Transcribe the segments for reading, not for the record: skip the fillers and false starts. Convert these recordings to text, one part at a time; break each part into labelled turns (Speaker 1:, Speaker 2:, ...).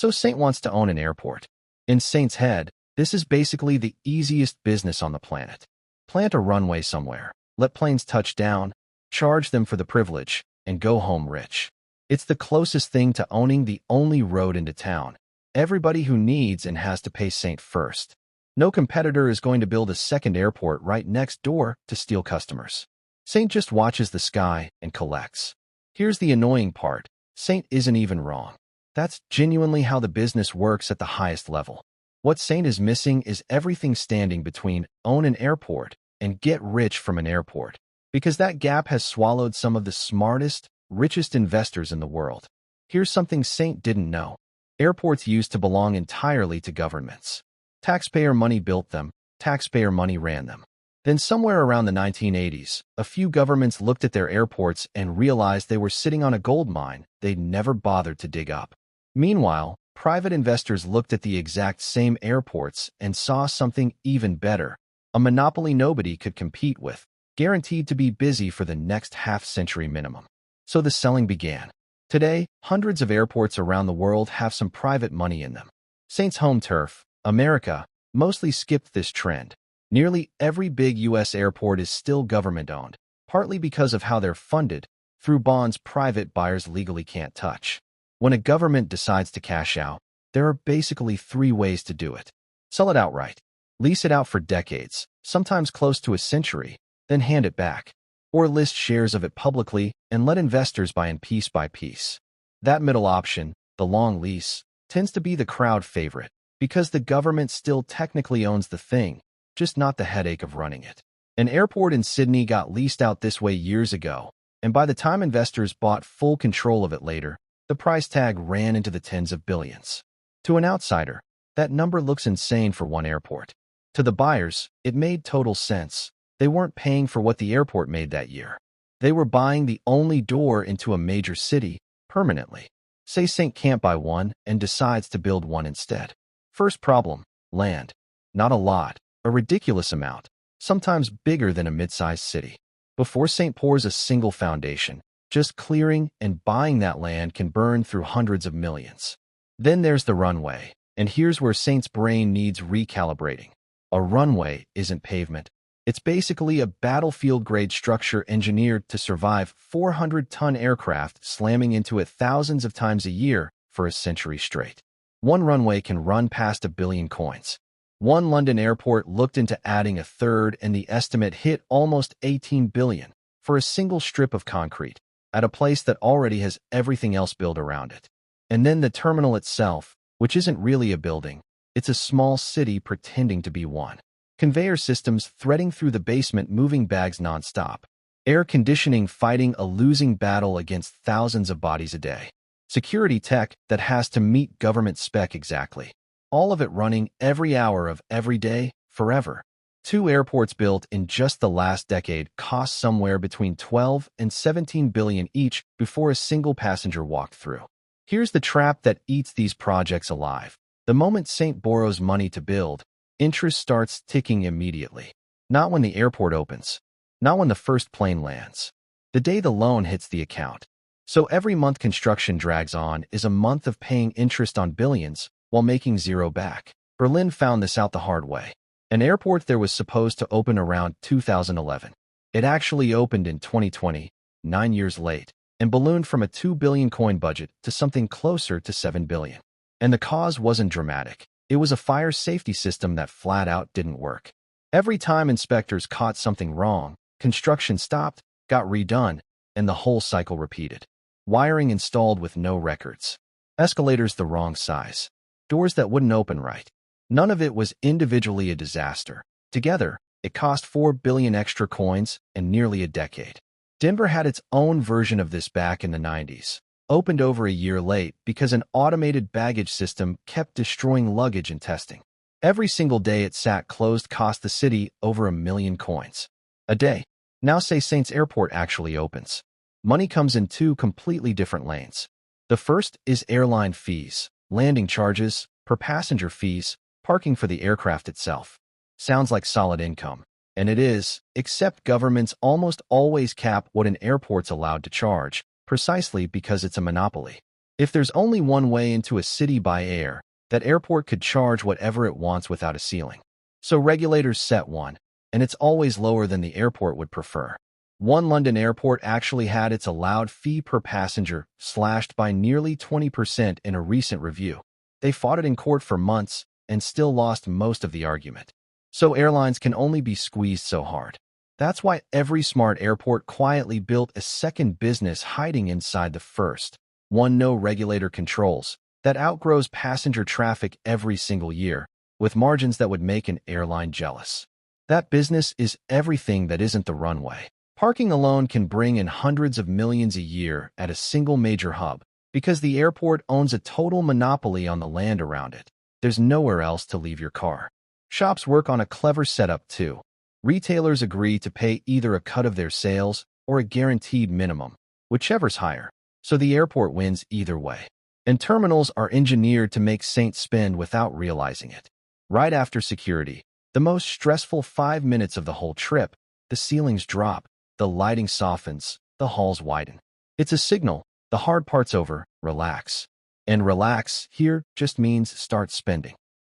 Speaker 1: So Saint wants to own an airport. In Saint's head, this is basically the easiest business on the planet. Plant a runway somewhere, let planes touch down, charge them for the privilege, and go home rich. It's the closest thing to owning the only road into town. Everybody who needs and has to pay Saint first. No competitor is going to build a second airport right next door to steal customers. Saint just watches the sky and collects. Here's the annoying part. Saint isn't even wrong. That's genuinely how the business works at the highest level. What Saint is missing is everything standing between own an airport and get rich from an airport, because that gap has swallowed some of the smartest, richest investors in the world. Here's something Saint didn't know. Airports used to belong entirely to governments. Taxpayer money built them, taxpayer money ran them. Then somewhere around the 1980s, a few governments looked at their airports and realized they were sitting on a gold mine they'd never bothered to dig up. Meanwhile, private investors looked at the exact same airports and saw something even better, a monopoly nobody could compete with, guaranteed to be busy for the next half-century minimum. So the selling began. Today, hundreds of airports around the world have some private money in them. Saint's home turf, America, mostly skipped this trend. Nearly every big U.S. airport is still government-owned, partly because of how they're funded, through bonds private buyers legally can't touch. When a government decides to cash out, there are basically three ways to do it. Sell it outright, lease it out for decades, sometimes close to a century, then hand it back, or list shares of it publicly and let investors buy in piece by piece. That middle option, the long lease, tends to be the crowd favorite, because the government still technically owns the thing, just not the headache of running it. An airport in Sydney got leased out this way years ago, and by the time investors bought full control of it later, the price tag ran into the tens of billions. To an outsider, that number looks insane for one airport. To the buyers, it made total sense. They weren't paying for what the airport made that year. They were buying the only door into a major city, permanently. Say Saint can't buy one and decides to build one instead. First problem, land. Not a lot, a ridiculous amount, sometimes bigger than a mid-sized city. Before Saint pours a single foundation, just clearing and buying that land can burn through hundreds of millions. Then there's the runway, and here's where Saint's brain needs recalibrating. A runway isn't pavement. It's basically a battlefield-grade structure engineered to survive 400-ton aircraft slamming into it thousands of times a year for a century straight. One runway can run past 1 billion coins. One London airport looked into adding a third, and the estimate hit almost 18 billion for a single strip of concrete at a place that already has everything else built around it. And then the terminal itself, which isn't really a building, it's a small city pretending to be one. Conveyor systems threading through the basement, moving bags nonstop. Air conditioning fighting a losing battle against thousands of bodies a day. Security tech that has to meet government spec exactly. All of it running every hour of every day, forever. 2 airports built in just the last decade cost somewhere between 12 and 17 billion each before a single passenger walked through. Here's the trap that eats these projects alive. The moment Saint borrows money to build, interest starts ticking immediately. Not when the airport opens. Not when the first plane lands. The day the loan hits the account. So every month construction drags on is a month of paying interest on billions while making zero back. Berlin found this out the hard way. An airport there was supposed to open around 2011. It actually opened in 2020, 9 years late, and ballooned from a 2 billion coin budget to something closer to 7 billion. And the cause wasn't dramatic. It was a fire safety system that flat out didn't work. Every time inspectors caught something wrong, construction stopped, got redone, and the whole cycle repeated. Wiring installed with no records. Escalators the wrong size. Doors that wouldn't open right. None of it was individually a disaster. Together, it cost 4 billion extra coins and nearly a decade. Denver had its own version of this back in the 90s. Opened over a year late because an automated baggage system kept destroying luggage in testing. Every single day it sat closed cost the city over 1 million coins. A day. Now say Saint's Airport actually opens. Money comes in 2 completely different lanes. The first is airline fees, landing charges, per passenger fees, parking for the aircraft itself. Sounds like solid income. And it is, except governments almost always cap what an airport's allowed to charge, precisely because it's a monopoly. If there's only one way into a city by air, that airport could charge whatever it wants without a ceiling. So regulators set one, and it's always lower than the airport would prefer. One London airport actually had its allowed fee per passenger slashed by nearly 20% in a recent review. They fought it in court for months and still lost most of the argument. So airlines can only be squeezed so hard. That's why every smart airport quietly built a second business hiding inside the first. One no regulator controls, that outgrows passenger traffic every single year, with margins that would make an airline jealous. That business is everything that isn't the runway. Parking alone can bring in hundreds of millions a year at a single major hub, because the airport owns a total monopoly on the land around it. There's nowhere else to leave your car. Shops work on a clever setup too. Retailers agree to pay either a cut of their sales or a guaranteed minimum, whichever's higher. So the airport wins either way. And terminals are engineered to make Saint spend without realizing it. Right after security, the most stressful 5 minutes of the whole trip, the ceilings drop, the lighting softens, the halls widen. It's a signal, the hard part's over, relax. And relax here just means start spending.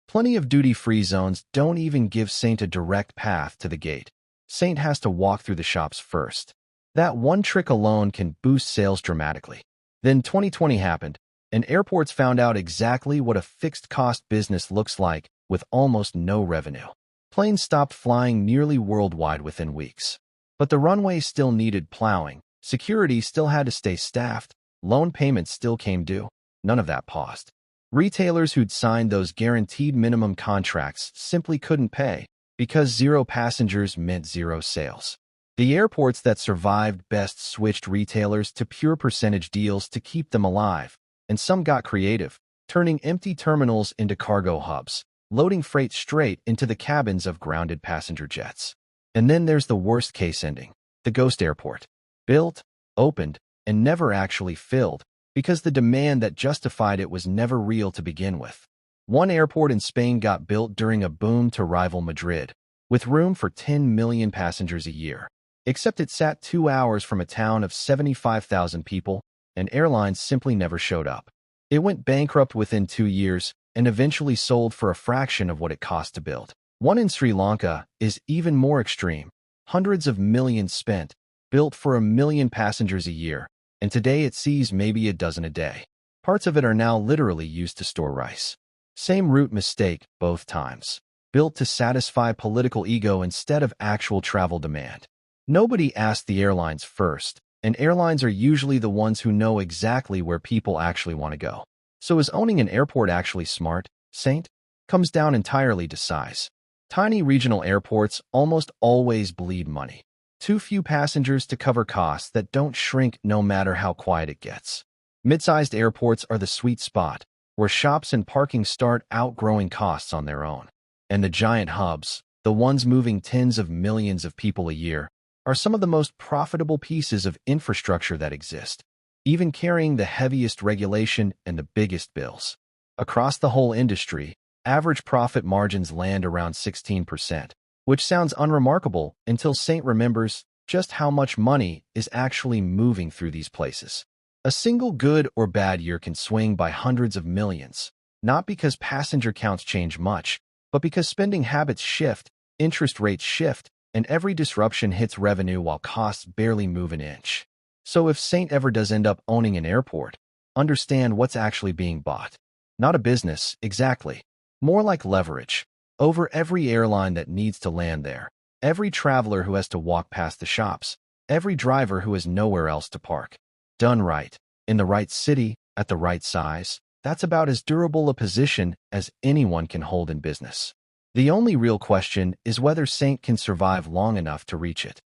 Speaker 1: Plenty of duty-free zones don't even give Saint a direct path to the gate. Saint has to walk through the shops first. That one trick alone can boost sales dramatically. Then 2020 happened, and airports found out exactly what a fixed-cost business looks like with almost no revenue. Planes stopped flying nearly worldwide within weeks. But the runway still needed plowing, security still had to stay staffed, loan payments still came due. None of that paused. Retailers who'd signed those guaranteed minimum contracts simply couldn't pay, because zero passengers meant zero sales. The airports that survived best switched retailers to pure percentage deals to keep them alive, and some got creative, turning empty terminals into cargo hubs, loading freight straight into the cabins of grounded passenger jets. And then there's the worst-case ending, the ghost airport. Built, opened, and never actually filled, because the demand that justified it was never real to begin with. One airport in Spain got built during a boom to rival Madrid, with room for 10 million passengers a year. Except it sat 2 hours from a town of 75,000 people, and airlines simply never showed up. It went bankrupt within 2 years and eventually sold for a fraction of what it cost to build. One in Sri Lanka is even more extreme. Hundreds of millions spent, built for 1 million passengers a year, and today it sees maybe a dozen a day. Parts of it are now literally used to store rice. Same route mistake both times. Built to satisfy political ego instead of actual travel demand. Nobody asked the airlines first, and airlines are usually the ones who know exactly where people actually want to go. So is owning an airport actually smart, Saint? Comes down entirely to size. Tiny regional airports almost always bleed money. Too few passengers to cover costs that don't shrink no matter how quiet it gets. Mid-sized airports are the sweet spot, where shops and parking start outgrowing costs on their own. And the giant hubs, the ones moving tens of millions of people a year, are some of the most profitable pieces of infrastructure that exist, even carrying the heaviest regulation and the biggest bills. Across the whole industry, average profit margins land around 16%, which sounds unremarkable until Saint remembers just how much money is actually moving through these places. A single good or bad year can swing by hundreds of millions, not because passenger counts change much, but because spending habits shift, interest rates shift, and every disruption hits revenue while costs barely move an inch. So if Saint ever does end up owning an airport, understand what's actually being bought. Not a business, exactly. More like leverage. Over every airline that needs to land there, every traveler who has to walk past the shops, every driver who has nowhere else to park. Done right, in the right city, at the right size, that's about as durable a position as anyone can hold in business. The only real question is whether Saint can survive long enough to reach it.